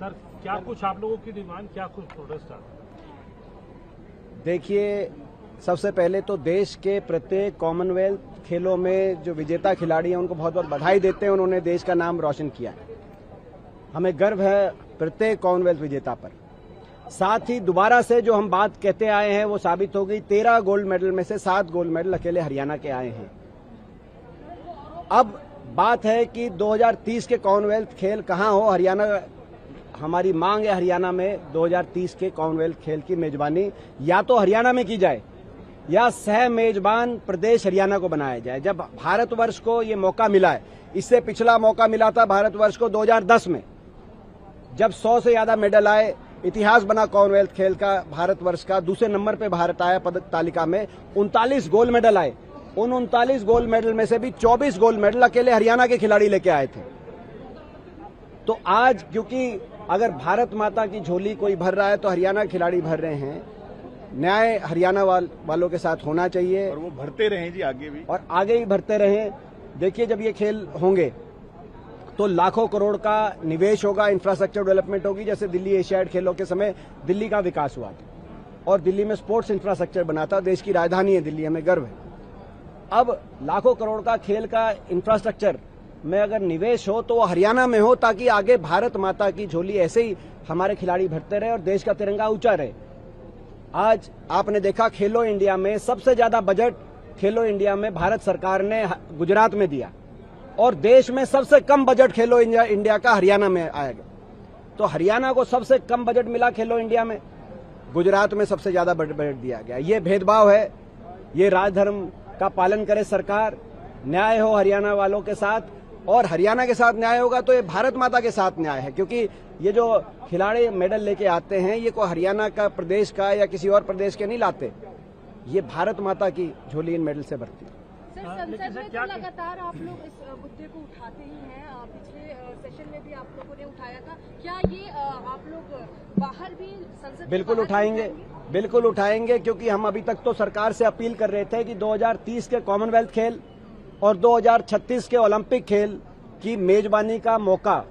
Sir क्या कुछ आप लोगों की डिमांड, क्या कुछ प्रोटेस्ट? देखिए, सबसे पहले तो देश के प्रत्येक कॉमनवेल्थ खेलों में जो विजेता खिलाड़ी हैं उनको बहुत बहुत बधाई देते हैं। उन्होंने देश का नाम रोशन किया है। हमें गर्व है प्रत्येक कॉमनवेल्थ विजेता पर। साथ ही दोबारा से जो हम बात कहते आए हैं वो साबित हो गई। 13 गोल्ड मेडल में से 7 गोल्ड मेडल अकेले हरियाणा के आए हैं। अब बात है कि 2030 के कॉमनवेल्थ खेल कहां हो। हरियाणा, हमारी मांग है हरियाणा में 2030 के कॉमनवेल्थ खेल की मेजबानी या तो हरियाणा में की जाए या सह मेजबान प्रदेश हरियाणा को बनाया जाए। जब भारतवर्ष को ये मौका मिला है, इससे पिछला मौका मिला था भारतवर्ष को 2010 में, जब 100 से ज्यादा मेडल आए, इतिहास बना कॉमनवेल्थ खेल का भारतवर्ष का। दूसरे नंबर पे भारत आया पदक तालिका में, 39 गोल्ड मेडल आए। उन 39 गोल्ड मेडल में से भी 24 गोल्ड मेडल अकेले हरियाणा के खिलाड़ी लेके आए थे। तो आज क्योंकि अगर भारत माता की झोली कोई भर रहा है तो हरियाणा के खिलाड़ी भर रहे हैं। न्याय हरियाणा वालों के साथ होना चाहिए और वो भरते रहें जी, आगे भी, और आगे ही भरते रहें। देखिए, जब ये खेल होंगे तो लाखों करोड़ का निवेश होगा, इंफ्रास्ट्रक्चर डेवलपमेंट होगी। जैसे दिल्ली एशियाड खेलों के समय दिल्ली का विकास हुआ था और दिल्ली में स्पोर्ट्स इंफ्रास्ट्रक्चर बना था। देश की राजधानी है दिल्ली, हमें गर्व है। अब लाखों करोड़ का खेल का इंफ्रास्ट्रक्चर में अगर निवेश हो तो वो हरियाणा में हो, ताकि आगे भारत माता की झोली ऐसे ही हमारे खिलाड़ी भरते रहे और देश का तिरंगा ऊंचा रहे। आज आपने देखा खेलो इंडिया में सबसे ज्यादा बजट खेलो इंडिया में भारत सरकार ने गुजरात में दिया और देश में सबसे कम बजट खेलो इंडिया का हरियाणा में आएगा। तो हरियाणा को सबसे कम बजट मिला खेलो इंडिया में, गुजरात में सबसे ज्यादा बजट दिया गया। ये भेदभाव है, ये राजधर्म का पालन करे सरकार। न्याय हो हरियाणा वालों के साथ, और हरियाणा के साथ न्याय होगा तो ये भारत माता के साथ न्याय है। क्योंकि ये जो खिलाड़ी मेडल लेके आते हैं ये कोई हरियाणा का, प्रदेश का या किसी और प्रदेश के नहीं लाते, ये भारत माता की झोली इन मेडल से भरती है। सर, संसद में तो लगातार आप लोग इस मुद्दे को उठाते ही हैं। पिछले सेशन में भी आप लोगों ने उठाया था। क्या ये आप लोग बाहर भी संसद बिल्कुल उठाएंगे, बिल्कुल उठाएंगे, क्योंकि हम अभी तक तो सरकार से अपील कर रहे थे कि 2030 के कॉमनवेल्थ खेल और 2036 के ओलंपिक खेल की मेजबानी का मौका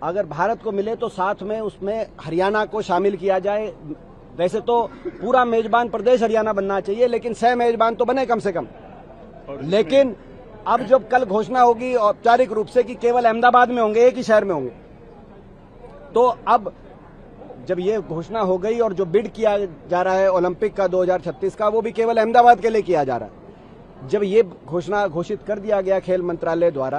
अगर भारत को मिले तो साथ में उसमें हरियाणा को शामिल किया जाए। वैसे तो पूरा मेजबान प्रदेश हरियाणा बनना चाहिए, लेकिन सह मेजबान तो बने कम से कम। लेकिन अब जब कल घोषणा होगी औपचारिक रूप से कि केवल अहमदाबाद में होंगे, एक ही शहर में होंगे, तो अब जब ये घोषणा हो गई और जो बिड किया जा रहा है ओलंपिक का 2036 का, वो भी केवल अहमदाबाद के लिए किया जा रहा है। जब ये घोषणा घोषित कर दिया गया खेल मंत्रालय द्वारा,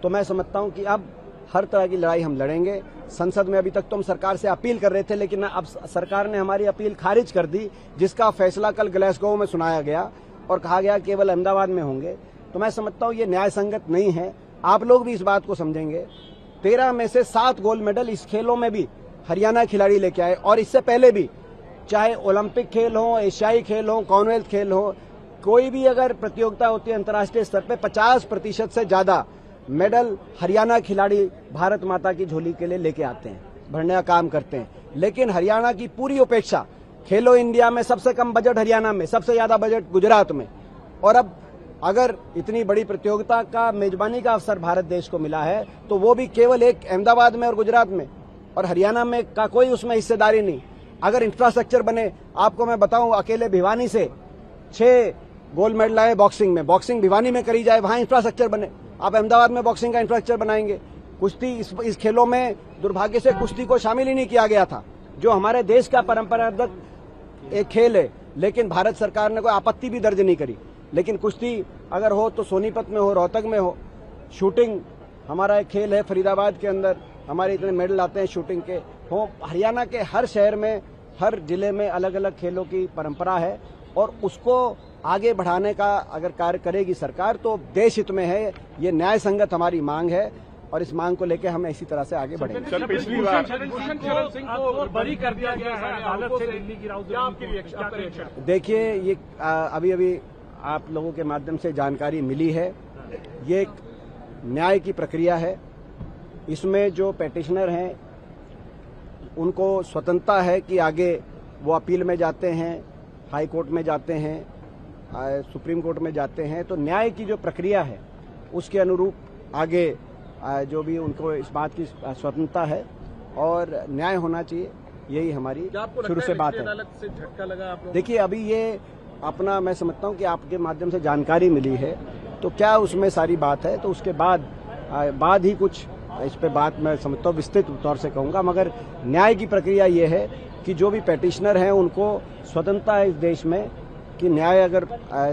तो मैं समझता हूं कि अब हर तरह की लड़ाई हम लड़ेंगे। संसद में अभी तक तो हम सरकार से अपील कर रहे थे, लेकिन अब सरकार ने हमारी अपील खारिज कर दी, जिसका फैसला कल ग्लासगो में सुनाया गया और कहा गया केवल अहमदाबाद में होंगे। तो मैं समझता हूं ये न्याय संगत नहीं है। आप लोग भी इस बात को समझेंगे। 13 में से 7 गोल्ड मेडल इस खेलों में भी हरियाणा खिलाड़ी लेके आए, और इससे पहले भी चाहे ओलंपिक खेल हो, एशियाई खेल हो, कॉमनवेल्थ खेल हो, कोई भी अगर प्रतियोगिता होती है अंतर्राष्ट्रीय स्तर पे, 50% से ज्यादा मेडल हरियाणा खिलाड़ी भारत माता की झोली के लिए लेके आते हैं, भरने का काम करते हैं। लेकिन हरियाणा की पूरी उपेक्षा, खेलो इंडिया में सबसे कम बजट हरियाणा में, सबसे ज्यादा बजट गुजरात में, और अब अगर इतनी बड़ी प्रतियोगिता का मेजबानी का अवसर भारत देश को मिला है तो वो भी केवल एक अहमदाबाद में और गुजरात में, और हरियाणा में का कोई उसमें हिस्सेदारी नहीं। अगर इंफ्रास्ट्रक्चर बने, आपको मैं बताऊं, अकेले भिवानी से 6 गोल्ड मेडल आए बॉक्सिंग में। बॉक्सिंग भिवानी में करी जाए, वहां इंफ्रास्ट्रक्चर बने। आप अहमदाबाद में बॉक्सिंग का इंफ्रास्ट्रक्चर बनाएंगे। कुश्ती, इस खेलों में दुर्भाग्य से कुश्ती को शामिल ही नहीं किया गया था, जो हमारे देश का परंपरागत एक खेल है, लेकिन भारत सरकार ने कोई आपत्ति भी दर्ज नहीं करी। लेकिन कुश्ती अगर हो तो सोनीपत में हो, रोहतक में हो। शूटिंग हमारा एक खेल है, फरीदाबाद के अंदर हमारे इतने मेडल आते हैं शूटिंग के हो। हरियाणा के हर शहर में, हर जिले में अलग अलग खेलों की परंपरा है, और उसको आगे बढ़ाने का अगर कार्य करेगी सरकार तो देश हित में है। ये न्याय संगत हमारी मांग है, और इस मांग को लेकर हम इसी तरह से आगे बढ़ेंगे। सर, पिछली बार भूषण शरण सिंह को बरी कर दिया गया है अदालत से दिल्ली की राउत। देखिए, ये अभी आप लोगों के माध्यम से जानकारी मिली है, ये एक न्याय की प्रक्रिया है। इसमें जो पेटिशनर हैं उनको स्वतंत्रता है कि आगे वो अपील में जाते हैं, हाई कोर्ट में जाते हैं, सुप्रीम कोर्ट में जाते हैं। तो न्याय की जो प्रक्रिया है उसके अनुरूप आगे जो भी उनको इस बात की स्वतंत्रता है, और न्याय होना चाहिए, यही हमारी शुरू से बात है। अदालत से झटका लगा आप लोगों को? देखिए, अभी ये अपना मैं समझता हूँ कि आपके माध्यम से जानकारी मिली है, तो क्या उसमें सारी बात है, तो उसके बाद ही कुछ इस पे बात मैं समझता हूँ विस्तृत तौर से कहूँगा। मगर न्याय की प्रक्रिया ये है कि जो भी पेटिशनर हैं उनको स्वतंत्रता है इस देश में कि न्याय अगर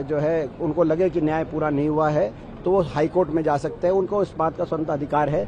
जो है उनको लगे कि न्याय पूरा नहीं हुआ है तो वो हाईकोर्ट में जा सकते हैं, उनको इस बात का स्वतंत्र अधिकार है।